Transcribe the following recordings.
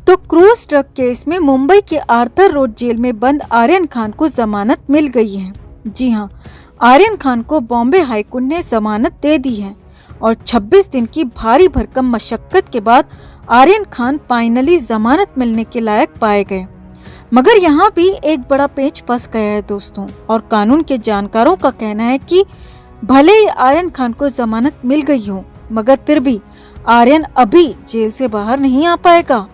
तो cruise drug case में मुंबई के आर्थर रोड जेल में बंद आर्यन खान को जमानत मिल गई है। जी हां, आर्यन खान को बॉम्बे हाईकोर्ट ने जमानत दे दी है और 26 दिन की भारी भरकम मशक्कत के बाद आर्यन खान फाइनली जमानत मिलने के लायक पाए गए। मगर यहाँ भी एक बड़ा पेच फंस गया है दोस्तों, और कानून के जानकारों का कहना है कि भले ही आर्यन खान को जमानत मिल गई हो, मगर फिर भी आर्यन अभी जेल से बाहर नहीं आ पाएगा।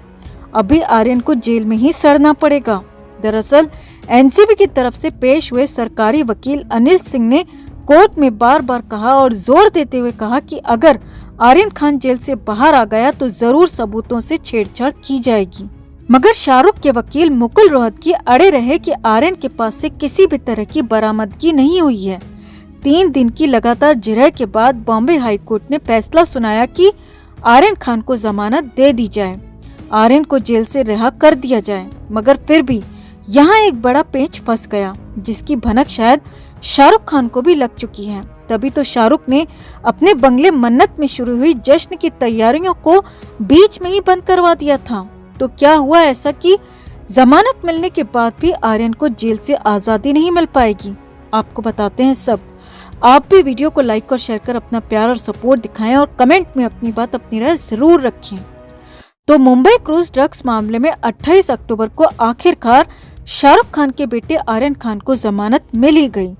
अभी आर्यन को जेल में ही सड़ना पड़ेगा। दरअसल एनसीबी की तरफ से पेश हुए सरकारी वकील अनिल सिंह ने कोर्ट में बार बार कहा और जोर देते हुए कहा कि अगर आर्यन खान जेल से बाहर आ गया तो जरूर सबूतों से छेड़छाड़ की जाएगी। मगर शाहरुख के वकील मुकुल रोहतगी अड़े रहे कि आर्यन के पास से किसी भी तरह की बरामदगी नहीं हुई है। 3 दिन की लगातार जिरह के बाद बॉम्बे हाईकोर्ट ने फैसला सुनाया कि आर्यन खान को जमानत दे दी जाए, आर्यन को जेल से रिहा कर दिया जाए। मगर फिर भी यहाँ एक बड़ा पेच फंस गया, जिसकी भनक शायद शाहरुख खान को भी लग चुकी है। तभी तो शाहरुख ने अपने बंगले मन्नत में शुरू हुई जश्न की तैयारियों को बीच में ही बंद करवा दिया था। तो क्या हुआ ऐसा कि जमानत मिलने के बाद भी आर्यन को जेल से आजादी नहीं मिल पाएगी? आपको बताते हैं सब। आप भी वीडियो को लाइक और शेयर कर अपना प्यार और सपोर्ट दिखाएं और कमेंट में अपनी बात, अपनी राय जरूर रखें। तो मुंबई क्रूज ड्रग्स मामले में 28 अक्टूबर को आखिरकार शाहरुख खान के बेटे आर्यन खान को जमानत मिल ही गई।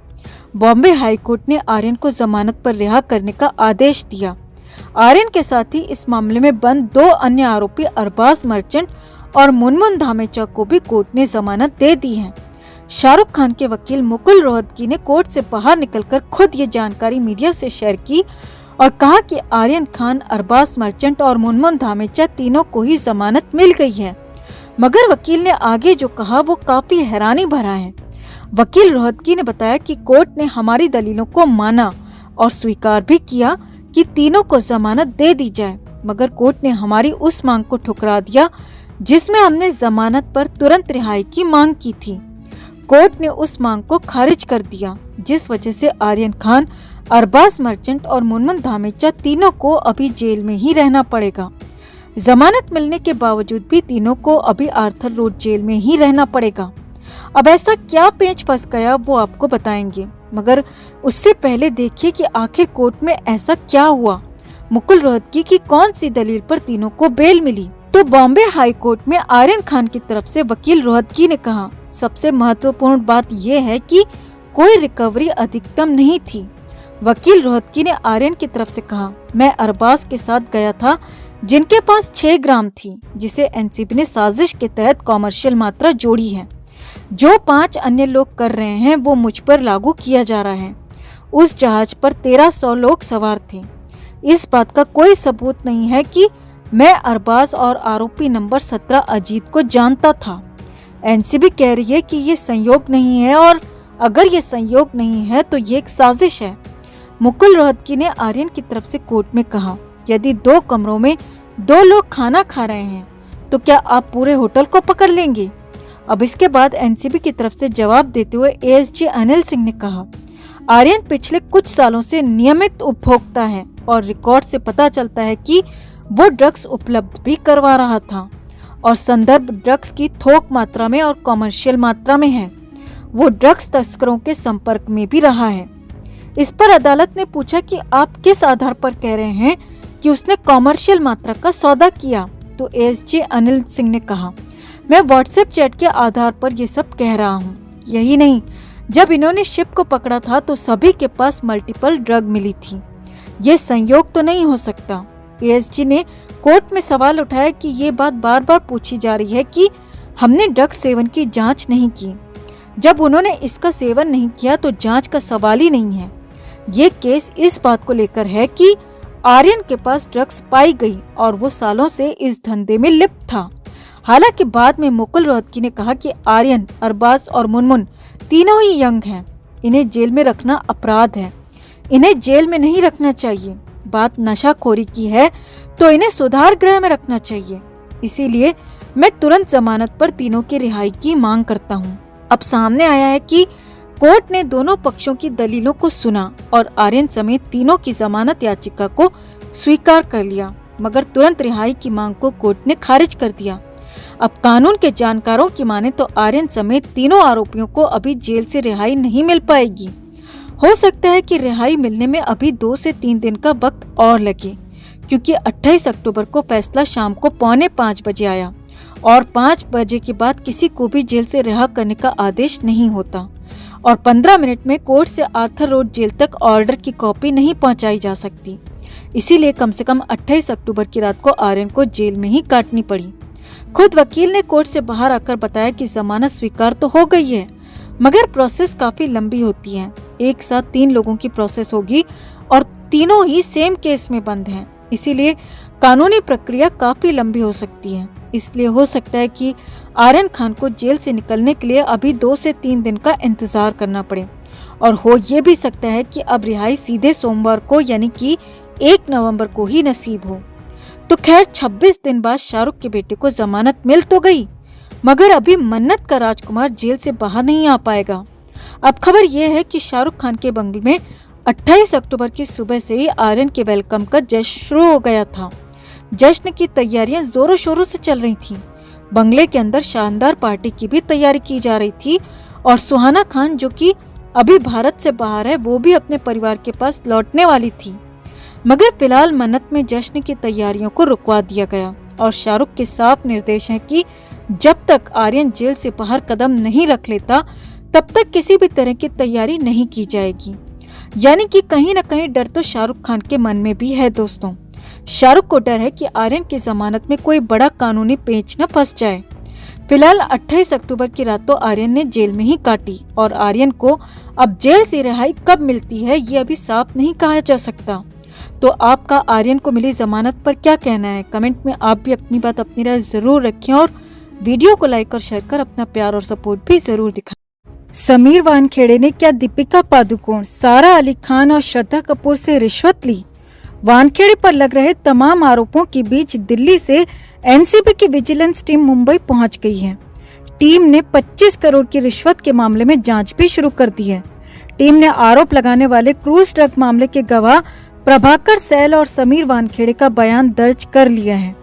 बॉम्बे हाईकोर्ट ने आर्यन को जमानत पर रिहा करने का आदेश दिया। आर्यन के साथ ही इस मामले में बंद 2 अन्य आरोपी अरबाज मर्चेंट और मुनमुन धामेचा को भी कोर्ट ने जमानत दे दी है। शाहरुख खान के वकील मुकुल रोहतगी ने कोर्ट से बाहर निकलकर खुद ये जानकारी मीडिया से शेयर की और कहा कि आर्यन खान, अरबाज मर्चेंट और मुनमुन धामेचा तीनों को ही जमानत मिल गई है। मगर वकील ने आगे जो कहा वो काफी हैरानी भरा है। वकील रोहतगी ने बताया कि कोर्ट ने हमारी दलीलों को माना और स्वीकार भी किया कि तीनों को जमानत दे दी जाए, मगर कोर्ट ने हमारी उस मांग को ठुकरा दिया जिसमें हमने जमानत पर तुरंत रिहाई की मांग की थी। कोर्ट ने उस मांग को खारिज कर दिया, जिस वजह से आर्यन खान, अरबाज मर्चेंट और मुनमुन धामेचा तीनों को अभी जेल में ही रहना पड़ेगा। जमानत मिलने के बावजूद भी तीनों को अभी आर्थर रोड जेल में ही रहना पड़ेगा। अब ऐसा क्या पेच फंस गया वो आपको बताएंगे, मगर उससे पहले देखिए कि आखिर कोर्ट में ऐसा क्या हुआ। मुकुल रोहतगी की कौन सी दलील पर तीनों को बेल मिली? तो बॉम्बे हाई कोर्ट में आर्यन खान की तरफ से वकील रोहतगी ने कहा, सबसे महत्वपूर्ण बात यह है कि कोई रिकवरी अधिकतम नहीं थी। वकील रोहतगी ने आर्यन की तरफ से कहा, मैं अरबाज के साथ गया था जिनके पास 6 ग्राम थी, जिसे एनसीबी ने साजिश के तहत कॉमर्शियल मात्रा जोड़ी है। जो 5 अन्य लोग कर रहे हैं वो मुझ पर लागू किया जा रहा है। उस जहाज पर 1300 लोग सवार थे। इस बात का कोई सबूत नहीं है कि मैं अरबाज और आरोपी नंबर 17 अजीत को जानता था। एनसीबी कह रही है कि ये संयोग नहीं है, और अगर ये संयोग नहीं है तो ये एक साजिश है। मुकुल रोहतगी ने आर्यन की तरफ से कोर्ट में कहा, यदि 2 कमरों में 2 लोग खाना खा रहे हैं तो क्या आप पूरे होटल को पकड़ लेंगे? अब इसके बाद एनसीबी की तरफ से जवाब देते हुए एएसजी अनिल सिंह ने कहा, आर्यन पिछले कुछ सालों से नियमित उपभोक्ता है और रिकॉर्ड से पता चलता है कि वो ड्रग्स उपलब्ध भी करवा रहा था और संदर्भ ड्रग्स की थोक मात्रा में और कॉमर्शियल मात्रा में है। वो ड्रग्स तस्करों के संपर्क में भी रहा है। इस पर अदालत ने पूछा कि आप किस आधार पर कह रहे हैं कि उसने कॉमर्शियल मात्रा का सौदा किया? तो एएसजी अनिल सिंह ने कहा, मैं व्हाट्सएप चैट के आधार पर ये सब कह रहा हूँ। यही नहीं, जब इन्होंने शिप को पकड़ा था तो सभी के पास मल्टीपल ड्रग मिली थी। ये संयोग तो नहीं हो सकता। एएसजी ने कोर्ट में सवाल उठाया कि ये बात बार बार पूछी जा रही है कि हमने ड्रग सेवन की जांच नहीं की। जब उन्होंने इसका सेवन नहीं किया तो जांच का सवाल ही नहीं है। ये केस इस बात को लेकर है कि आर्यन के पास ड्रग्स पाई गई और वो सालों से इस धंधे में लिप्त था। हालांकि बाद में मुकुल रोहतगी ने कहा कि आर्यन, अरबाज और मुनमुन तीनों ही यंग हैं। इन्हें जेल में रखना अपराध है। इन्हें जेल में नहीं रखना चाहिए। बात नशाखोरी की है तो इन्हें सुधार गृह में रखना चाहिए। इसीलिए मैं तुरंत जमानत पर तीनों की रिहाई की मांग करता हूँ। अब सामने आया है कि कोर्ट ने दोनों पक्षों की दलीलों को सुना और आर्यन समेत तीनों की जमानत याचिका को स्वीकार कर लिया, मगर तुरंत रिहाई की मांग को कोर्ट ने खारिज कर दिया। अब कानून के जानकारों की माने तो आर्यन समेत तीनों आरोपियों को अभी जेल से रिहाई नहीं मिल पाएगी। हो सकता है कि रिहाई मिलने में अभी 2 से 3 दिन का वक्त और लगे, क्योंकि 28 अक्टूबर को फैसला शाम को 4:45 बजे आया और 5 बजे के बाद किसी को भी जेल से रिहा करने का आदेश नहीं होता और 15 मिनट में कोर्ट से आर्थर रोड जेल तक ऑर्डर की कॉपी नहीं पहुंचाई जा सकती। इसीलिए कम से कम 28 अक्टूबर की रात को आर्यन को जेल में ही काटनी पड़ी। खुद वकील ने कोर्ट से बाहर आकर बताया कि जमानत स्वीकार तो हो गई है, मगर प्रोसेस काफी लंबी होती है। एक साथ 3 लोगों की प्रोसेस होगी और तीनों ही सेम केस में बंद हैं। इसीलिए कानूनी प्रक्रिया काफी लंबी हो सकती है। इसलिए हो सकता है कि आर्यन खान को जेल से निकलने के लिए अभी 2 से 3 दिन का इंतजार करना पड़े और हो ये भी सकता है कि अब रिहाई सीधे सोमवार को यानी कि 1 नवंबर को ही नसीब हो। तो खैर 26 दिन बाद शाहरुख के बेटे को जमानत मिल तो गई, मगर अभी मन्नत का राजकुमार जेल से बाहर नहीं आ पाएगा। अब खबर यह है कि शाहरुख खान के बंगले में 28 अक्टूबर की सुबह से ही आर्यन के वेलकम का जश्न शुरू हो गया था। जश्न की तैयारियां जोरों शोरों से चल रही थीं। बंगले के अंदर शानदार पार्टी की भी तैयारी की जा रही थी और सुहाना खान, जो कि अभी भारत से बाहर है, वो भी अपने परिवार के पास लौटने वाली थी। मगर फिलहाल मन्नत में जश्न की तैयारियों को रुकवा दिया गया और शाहरुख के साफ निर्देश हैं कि जब तक आर्यन जेल से बाहर कदम नहीं रख लेता तब तक किसी भी तरह की तैयारी नहीं की जाएगी। यानी कि कहीं न कहीं डर तो शाहरुख खान के मन में भी है दोस्तों। शाहरुख को डर है कि आर्यन की जमानत में कोई बड़ा कानूनी पेच न फंस जाए। फिलहाल 28 अक्टूबर की रात तो आर्यन ने जेल में ही काटी और आर्यन को अब जेल से रिहाई कब मिलती है ये अभी साफ नहीं कहा जा सकता। तो आपका आर्यन को मिली जमानत पर क्या कहना है? कमेंट में आप भी अपनी बात, अपनी राय जरूर रखें और वीडियो को लाइक और शेयर कर अपना प्यार और सपोर्ट भी जरूर दिखाएं। समीर वानखेड़े ने क्या दीपिका पादुकोण, सारा अली खान और श्रद्धा कपूर से रिश्वत ली? वानखेड़े पर लग रहे तमाम आरोपों के बीच दिल्ली से एनसीबी की विजिलेंस टीम मुंबई पहुंच गई है। टीम ने 25 करोड़ की रिश्वत के मामले में जांच भी शुरू कर दी है। टीम ने आरोप लगाने वाले क्रूज ड्रग मामले के गवाह प्रभाकर सैल और समीर वानखेड़े का बयान दर्ज कर लिया है।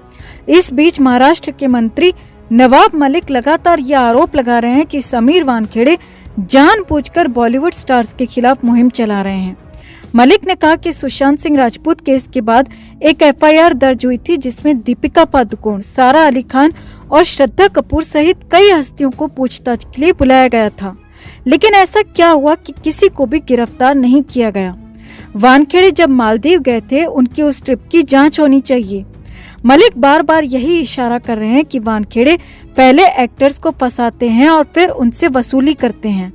इस बीच महाराष्ट्र के मंत्री नवाब मलिक लगातार ये आरोप लगा रहे हैं कि समीर वानखेड़े जानबूझकर बॉलीवुड स्टार्स के खिलाफ मुहिम चला रहे हैं। मलिक ने कहा कि सुशांत सिंह राजपूत केस के बाद एक एफआईआर दर्ज हुई थी जिसमें दीपिका पादुकोण, सारा अली खान और श्रद्धा कपूर सहित कई हस्तियों को पूछताछ के लिए बुलाया गया था, लेकिन ऐसा क्या हुआ कि किसी को भी गिरफ्तार नहीं किया गया। वानखेड़े जब मालदीव गए थे उनकी उस ट्रिप की जांच होनी चाहिए। मलिक बार बार यही इशारा कर रहे हैं कि वानखेड़े पहले एक्टर्स को फंसाते हैं और फिर उनसे वसूली करते हैं।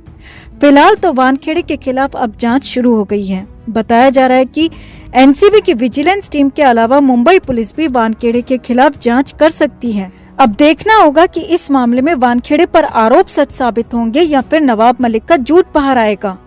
फिलहाल तो वानखेड़े के खिलाफ अब जांच शुरू हो गई है। बताया जा रहा है कि एनसीबी की विजिलेंस टीम के अलावा मुंबई पुलिस भी वानखेड़े के खिलाफ जांच कर सकती है। अब देखना होगा कि इस मामले में वानखेड़े पर आरोप सच साबित होंगे या फिर नवाब मलिक का झूठ बाहर आएगा।